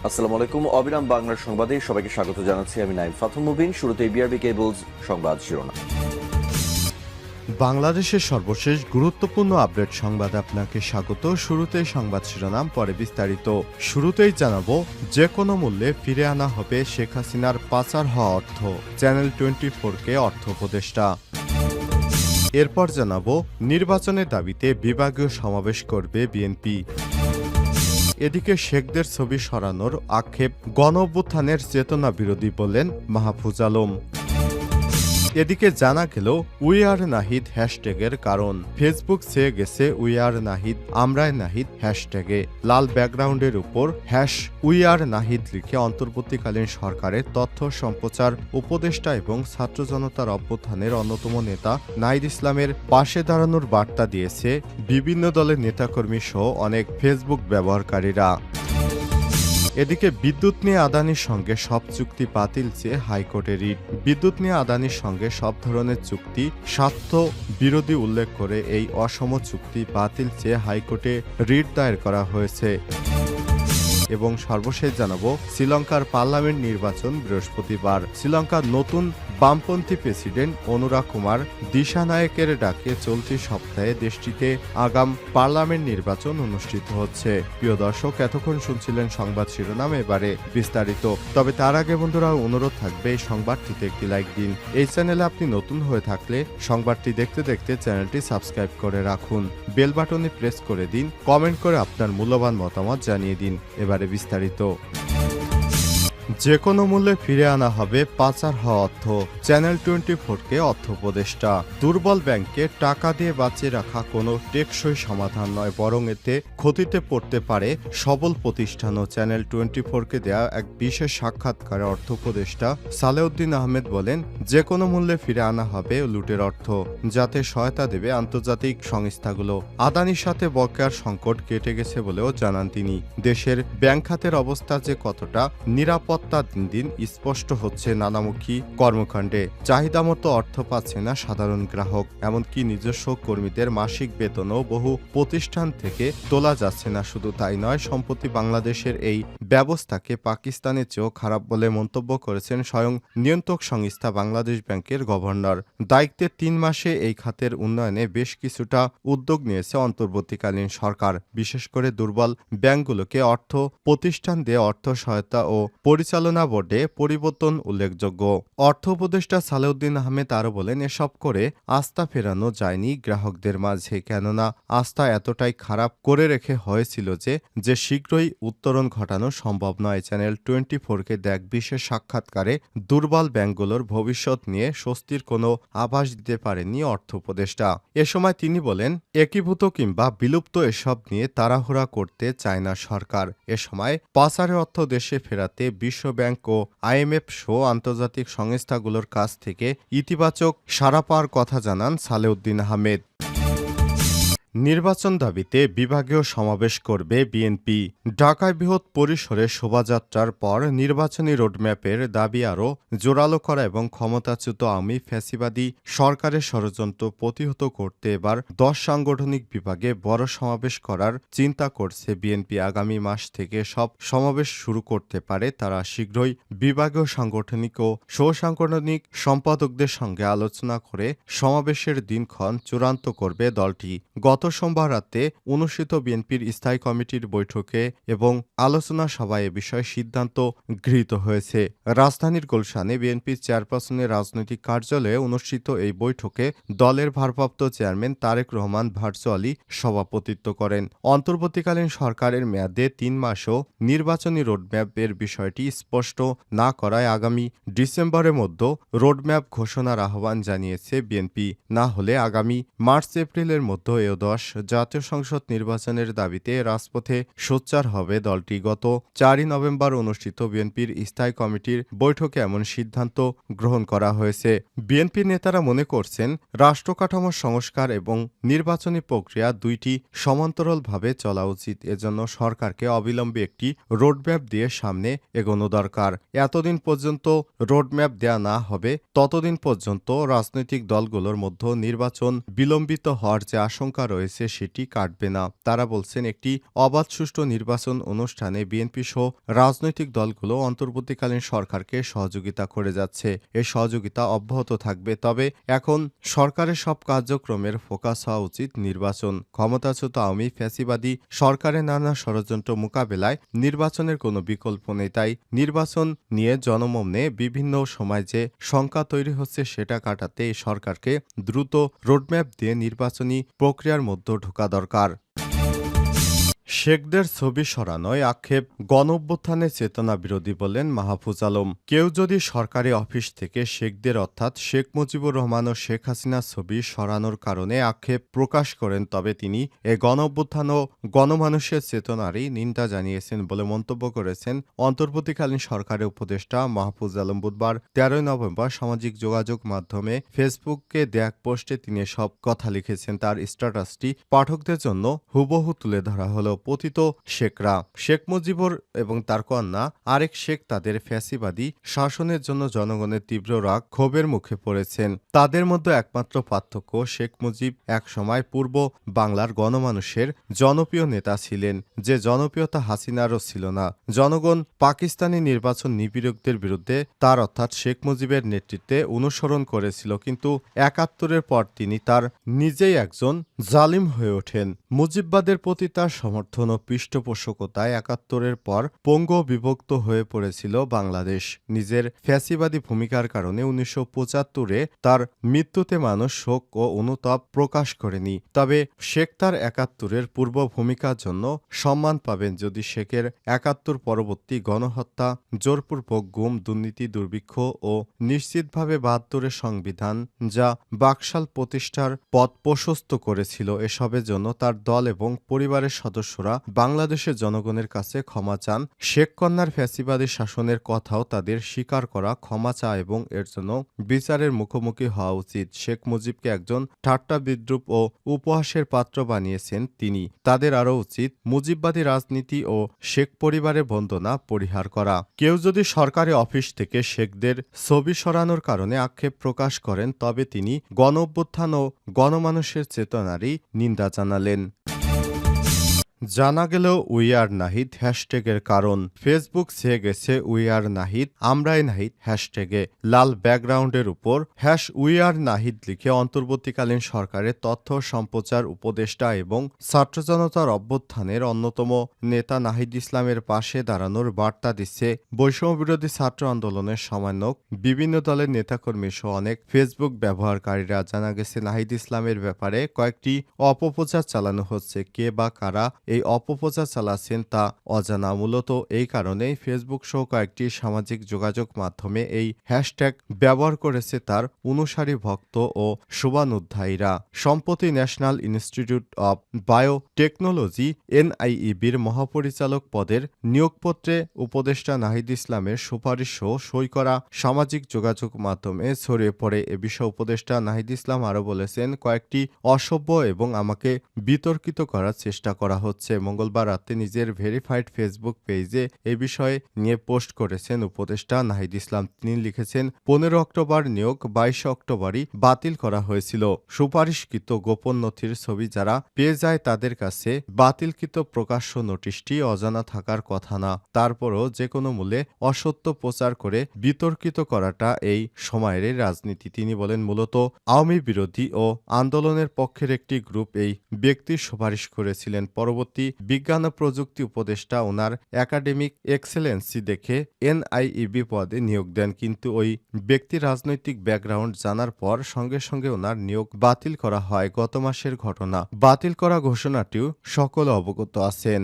আসসালামু আলাইকুম। অবিরাম বাংলার সংবাদে সবাইকে স্বাগত জানাচ্ছি। আমি নাইম ফাথুম মুবিন। শুরুতে বিআরবি কেবলস সংবাদ শিরোনাম। বাংলাদেশের সর্বশেষ গুরুত্বপূর্ণ আপডেট সংবাদে আপনাকে স্বাগত। শুরুতেই সংবাদ শিরোনাম, পরে বিস্তারিত। শুরুতেই জানাবো, যে কোনো মূল্যে ফিরে আনা হবে শেখ হাসিনার পাচার হওয়া অর্থ, চ্যানেল 24কে অর্থ উপদেষ্টা। এরপর জানাবো, নির্বাচনের দাবিতে বিভাগীয় সমাবেশ করবে বিএনপি। এদিকে শেখদের ছবি সরানোর আক্ষেপ গণ অভ্যুত্থানের চেতনা বিরোধী বললেন মাহফুজ আলম। এদিকে জানা গেল উই আর নাহিদ হ্যাশট্যাগের কারণ। ফেসবুক চেয়ে গেছে উই আর নাহিদ আমরাই নাহিদ হ্যাশট্যাগে। লাল ব্যাকগ্রাউন্ডের উপর হ্যাশ উই আর নাহিদ লিখে অন্তর্বর্তীকালীন সরকারের তথ্য সম্প্রচার উপদেষ্টা এবং ছাত্র জনতার অভ্যুত্থানের অন্যতম নেতা নাহিদ ইসলামের পাশে দাঁড়ানোর বার্তা দিয়েছে বিভিন্ন দলের নেতাকর্মী সহ অনেক ফেসবুক ব্যবহারকারীরা। এদিকে বিদ্যুৎ নিয়ে আদানির সঙ্গে সব চুক্তি বাতিল চেয়ে হাইকোর্টে রিট। বিদ্যুৎ নিয়ে আদানির সঙ্গে সব ধরনের চুক্তি স্বার্থ বিরোধী উল্লেখ করে এই অসম চুক্তি বাতিল চেয়ে হাইকোর্টে রিট দায়ের করা হয়েছে। এবং সর্বশেষ জানাবো, শ্রীলঙ্কার পার্লামেন্ট নির্বাচন বৃহস্পতিবার। শ্রীলঙ্কার নতুন বামপন্থী প্রেসিডেন্ট অনুরা কুমার দিশানায়েকের ডাকে চলতি সপ্তাহে দেশটিতে আগাম পার্লামেন্ট নির্বাচন অনুষ্ঠিত হচ্ছে। প্রিয় দর্শক, এতক্ষণ শুনছিলেন সংবাদ শিরোনাম, এবারে বিস্তারিত। তবে তার আগে বন্ধুরা, অনুরোধ থাকবে এই সংবাদটিতে একটি লাইক দিন। এই চ্যানেলে আপনি নতুন হয়ে থাকলে সংবাদটি দেখতে দেখতে চ্যানেলটি সাবস্ক্রাইব করে রাখুন, বেল বাটনে প্রেস করে দিন, কমেন্ট করে আপনার মূল্যবান মতামত জানিয়ে দিন। এবারে বিস্তারিত। যে কোনো মূল্যে ফিরে আনা হবে পাচার হওয়া অর্থ, চ্যানেল 24কে অর্থ উপদেষ্টা। দুর্বল ব্যাংকে টাকা দিয়ে বাঁচিয়ে রাখা কোনো টেকসই সমাধান নয়, বরং এতে ক্ষতিতে পড়তে পারে সবল প্রতিষ্ঠান। ও চ্যানেল 24কে দেয়া এক বিশেষ সাক্ষাৎকারে অর্থ উপদেষ্টা সালেউদ্দিন আহমেদ বলেন, যে কোনো মূল্যে ফিরে আনা হবে লুটের অর্থ, যাতে সহায়তা দেবে আন্তর্জাতিক সংস্থাগুলো। আদানির সাথে বকেয়ার সংকট কেটে গেছে বলেও জানান তিনি। দেশের ব্যাংক খাতের অবস্থা যে কতটা নিরাপত্তা দিন দিন স্পষ্ট হচ্ছে নানামুখী কর্মকাণ্ডে। চাহিদা মতো অর্থ পাচ্ছে না সাধারণ গ্রাহক, এমনকি নিজস্ব কর্মীদের মাসিক বেতনও বহু প্রতিষ্ঠান থেকে তোলা যাচ্ছে না। শুধু তাই নয়, সম্প্রতি বাংলাদেশের এই ব্যবস্থাকে পাকিস্তানের চেয়েও খারাপ বলে মন্তব্য করেছেন স্বয়ং নিয়ন্ত্রক সংস্থা বাংলাদেশ ব্যাংকের গভর্নর। দায়িত্বের 3 মাসে এই খাতের উন্নয়নে বেশ কিছুটা উদ্যোগ নিয়েছে অন্তর্বর্তীকালীন সরকার। বিশেষ করে দুর্বল ব্যাংকগুলোকে অর্থ প্রতিষ্ঠান দিয়ে অর্থ সহায়তা ও পরিচালনা বোর্ডে পরিবর্তন উল্লেখযোগ্য। অর্থ উপদেষ্টা সালেউদ্দিন আহমেদ আরও বলেন, এসব করে আস্থা ফেরানো যায়নি গ্রাহকদের মাঝে, কেননা আস্থা এতটাই খারাপ করে রেখে হয়েছিল যে শীঘ্রই উত্তরণ ঘটানো সম্ভব নয়। চ্যানেল 24কে দেখ বিশেষ সাক্ষাৎকারে দুর্বল ব্যাংকগুলোর ভবিষ্যৎ নিয়ে স্বস্তির কোনো আভাস দিতে পারেননি অর্থ উপদেষ্টা। এ সময় তিনি বলেন, একীভূত কিংবা বিলুপ্ত এসব নিয়ে তাড়াহুড়া করতে চায় না সরকার। এ সময় পাচারের অর্থ দেশে ফেরাতে বিশ্ব ব্যাংক ও IMF সহ আন্তর্জাতিক সংস্থাগুলোর কাছ থেকে ইতিবাচক সাড়া পাওয়ার কথা জানান সালেউদ্দিন আহমেদ। নির্বাচন দাবিতে বিভাগীয় সমাবেশ করবে বিএনপি। ঢাকায় বৃহৎ পরিসরে শোভাযাত্রার পর নির্বাচনী রোডম্যাপের দাবি আরও জোরালো করা এবং ক্ষমতাচ্যুত আওয়ামী ফ্যাসিবাদী সরকারের ষড়যন্ত্র প্রতিহত করতে এবার 10 সাংগঠনিক বিভাগে বড় সমাবেশ করার চিন্তা করছে বিএনপি। আগামী মাস থেকে সব সমাবেশ শুরু করতে পারে তারা শীঘ্রই বিভাগীয় সাংগঠনিক ও সহসাংগঠনিক সম্পাদকদের সঙ্গে আলোচনা করে সমাবেশের দিনক্ষণ চূড়ান্ত করবে দলটি। গত সোমবার রাতে অনুষ্ঠিত বিএনপির স্থায়ী কমিটির বৈঠকে এবং আলোচনা সভায় এ বিষয়ে সিদ্ধান্ত গৃহীত হয়েছে। রাজধানীর গুলশানে বিএনপির চেয়ারপারসনের রাজনৈতিক কার্যালয়ে অনুষ্ঠিত এই বৈঠকে দলের ভারপ্রাপ্ত চেয়ারম্যান তারেক রহমান ভার্চুয়ালি সভাপতিত্ব করেন। অন্তর্বর্তীকালীন সরকারের মেয়াদে 3 মাসও নির্বাচনী রোডম্যাপের বিষয়টি স্পষ্ট না করায় আগামী ডিসেম্বরের মধ্যে রোডম্যাপ ঘোষণার আহ্বান জানিয়েছে বিএনপি। না হলে আগামী মার্চ-এপ্রিলের মধ্যে এ10 জাতীয় সংসদ নির্বাচনের দাবিতে রাজপথে সোচ্চার হবে দলটি। গত 4 নভেম্বর অনুষ্ঠিত বিএনপির স্থায়ী কমিটির বৈঠকে এমন সিদ্ধান্ত গ্রহণ করা হয়েছে। বিএনপির নেতারা মনে করছেন, রাষ্ট্রকাঠামোর সংস্কার এবং নির্বাচনী প্রক্রিয়া দুইটি সমান্তরালভাবে চলা উচিত। এজন্য সরকারকে অবিলম্বে একটি রোডম্যাপ দিয়ে সামনে এগোনো দরকার। এতদিন পর্যন্ত রোডম্যাপ দেয়া না হবে ততদিন পর্যন্ত রাজনৈতিক দলগুলোর মধ্যে নির্বাচন বিলম্বিত হওয়ার যে আশঙ্কা রয়েছে রয়েছে সেটি কাটবে না। তারা বলছেন, একটি অবাধ সুষ্ঠু নির্বাচন অনুষ্ঠানে বিএনপি সহ রাজনৈতিক দলগুলো অন্তর্বর্তীকালীন সরকারকে সহযোগিতা করে যাচ্ছে। এই সহযোগিতা অব্যাহত থাকবে। তবে এখন সরকারের সব কার্যক্রমের ফোকাস হওয়া উচিত নির্বাচন। ক্ষমতাচ্যুত আওয়ামী ফ্যাসিবাদী সরকারের নানা ষড়যন্ত্র মোকাবেলায় নির্বাচনের কোনো বিকল্প নেই। তাই নির্বাচন নিয়ে জনমনে বিভিন্ন সময় যে শঙ্কা তৈরি হচ্ছে সেটা কাটাতে এই সরকারকে দ্রুত রোডম্যাপ দিয়ে নির্বাচনী প্রক্রিয়ার মধ্যে ঢোকা দরকার। শেখদের ছবি সরানোয় আক্ষেপ, গণঅভ্যুত্থানের চেতনা বিরোধী বললেন মাহফুজ আলম। কেউ যদি সরকারি অফিস থেকে শেখদের অর্থাৎ শেখ মুজিবুর রহমান ও শেখ হাসিনার ছবি সরানোর কারণে আক্ষেপ প্রকাশ করেন তবে তিনি এ গণঅভ্যুত্থান ও গণমানুষের চেতনারই নিন্দা জানিয়েছেন বলে মন্তব্য করেছেন অন্তর্বর্তীকালীন সরকারের উপদেষ্টা মাহফুজ আলম। বুধবার 13 নভেম্বর সামাজিক যোগাযোগ মাধ্যমে ফেসবুকে দেয়া এক পোস্টে তিনি সব কথা লিখেছেন। তার স্ট্যাটাসটি পাঠকদের জন্য হুবহু তুলে ধরা হলো। পতিত শেখরা, শেখ মুজিবুর এবং তার কন্যা আরেক শেখ তাদের ফ্যাসিবাদী শাসনের জন্য জনগণের তীব্র রাগ ক্ষোভের মুখে পড়েছেন। তাদের মধ্যে একমাত্র পার্থক্য, শেখ মুজিব একসময় পূর্ব বাংলার গণমানুষের জনপ্রিয় নেতা ছিলেন, যে জনপ্রিয়তা হাসিনারও ছিল না। জনগণ পাকিস্তানি নির্বাচন নিপীড়কদের বিরুদ্ধে তার অর্থাৎ শেখ মুজিবের নেতৃত্বে অনুসরণ করেছিল, কিন্তু ৭১-এর পর তিনি তার নিজেই একজন জালিম হয়ে ওঠেন। মুজিববাদের প্রতি তার সমর্থন ও পৃষ্ঠপোষকতায় ৭১-এর পর পঙ্গু বিভক্ত হয়ে পড়েছিল বাংলাদেশ। নিজের ফ্যাসিবাদী ভূমিকার কারণে ১৯৭৫-এ তার মৃত্যুতে মানুষ শোক ও অনুতাপ প্রকাশ করেনি। তবে শেখ তার ৭১-এর পূর্ব ভূমিকার জন্য সম্মান পাবেন যদি শেখের ৭১ পরবর্তী গণহত্যা, জোরপূর্বক গুম, দুর্নীতি, দুর্ভিক্ষ ও নিশ্চিতভাবে ৭২-এর সংবিধান যা বাকশাল প্রতিষ্ঠার পথ প্রশস্ত করেছিল, এসবের জন্য তার দল এবং পরিবারের সদস্যরা বাংলাদেশের জনগণের কাছে ক্ষমা চান। শেখ কন্যার ফ্যাসিবাদী শাসনের কথাও তাদের স্বীকার করা, ক্ষমা চা এবং এর জন্য বিচারের মুখোমুখি হওয়া উচিত। শেখ মুজিবকে একজন ঠাট্টা, বিদ্রূপ ও উপহাসের পাত্র বানিয়েছেন তিনি। তাদের আরও উচিত মুজিববাদী রাজনীতি ও শেখ পরিবারের বন্দনা পরিহার করা। কেউ যদি সরকারি অফিস থেকে শেখদের ছবি সরানোর কারণে আক্ষেপ প্রকাশ করেন তবে তিনি গণঅভ্যুত্থান ও গণমানুষের চেতনারই নিন্দা জানালেন। জানা গেল উই আর নাহিদ হ্যাশট্যাগের কারণ। ফেসবুক ছেয়ে গেছে উই আর নাহিদ, আমরাই নাহিদ হ্যাশট্যাগে। লাল ব্যাকগ্রাউন্ডের উপর উই আর নাহিদ লিখে অন্তর্বর্তীকালীন সরকারের তথ্য সম্প্রচার উপদেষ্টা এবং ছাত্র জনতার অভ্যুত্থানের অন্যতম নেতা নাহিদ ইসলামের পাশে দাঁড়ানোর বার্তা দিচ্ছে বৈষম্যবিরোধী ছাত্র আন্দোলনের সমন্বয়ক, বিভিন্ন দলের নেতাকর্মী সহ অনেক ফেসবুক ব্যবহারকারীরা। জানা গেছে নাহিদ ইসলামের ব্যাপারে কয়েকটি অপপ্রচার চালানো হচ্ছে। কে বা কারা এই অপপ্রচার চালাচ্ছেন তা অজানা। মূলত এই কারণেই ফেসবুক সহ কয়েকটি সামাজিক যোগাযোগ মাধ্যমে এই হ্যাশট্যাগ ব্যবহার করেছে তার অনুসারী ভক্ত ও শুভানুধ্যায়ীরা। সম্প্রতি ন্যাশনাল ইনস্টিটিউট অব বায়োটেকনোলজি NIEBর মহাপরিচালক পদের নিয়োগপত্রে উপদেষ্টা নাহিদ ইসলামের সুপারিশ সহ সই করা সামাজিক যোগাযোগ মাধ্যমে ছড়িয়ে পড়ে। এ বিষয়ে উপদেষ্টা নাহিদ ইসলাম আরও বলেছেন, কয়েকটি অসভ্য এবং আমাকে বিতর্কিত করার চেষ্টা করা হচ্ছে। মঙ্গলবার রাতে নিজের ভেরিফাইড ফেসবুক পেজে এ বিষয়ে নিয়ে পোস্ট করেছেন উপদেষ্টা নাহিদ ইসলাম। তিনি লিখেছেন, 15 অক্টোবর নিয়োগ 22 অক্টোবরই বাতিল করা হয়েছিল। সুপারিশকৃত গোপন নথির ছবি যারা পেয়ে যায় তাদের কাছে বাতিলকৃত প্রকাশ্য নোটিশটি অজানা থাকার কথা না। তারপরও যে কোনো মূল্যে অসত্য প্রচার করে বিতর্কিত করাটা এই সময়ের রাজনীতি। তিনি বলেন, মূলত আওয়ামী বিরোধী ও আন্দোলনের পক্ষের একটি গ্রুপ এই ব্যক্তির সুপারিশ করেছিলেন। পরবর্তী বিজ্ঞান ও প্রযুক্তি উপদেষ্টা ওনার একাডেমিক এক্সেলেন্সি দেখে NIEB পদে নিয়োগ দেন, কিন্তু ওই ব্যক্তির রাজনৈতিক ব্যাকগ্রাউন্ড জানার পর সঙ্গে সঙ্গে ওনার নিয়োগ বাতিল করা হয়। গত মাসের ঘটনা। বাতিল করা ঘোষণাটিও সকলে অবগত আছেন।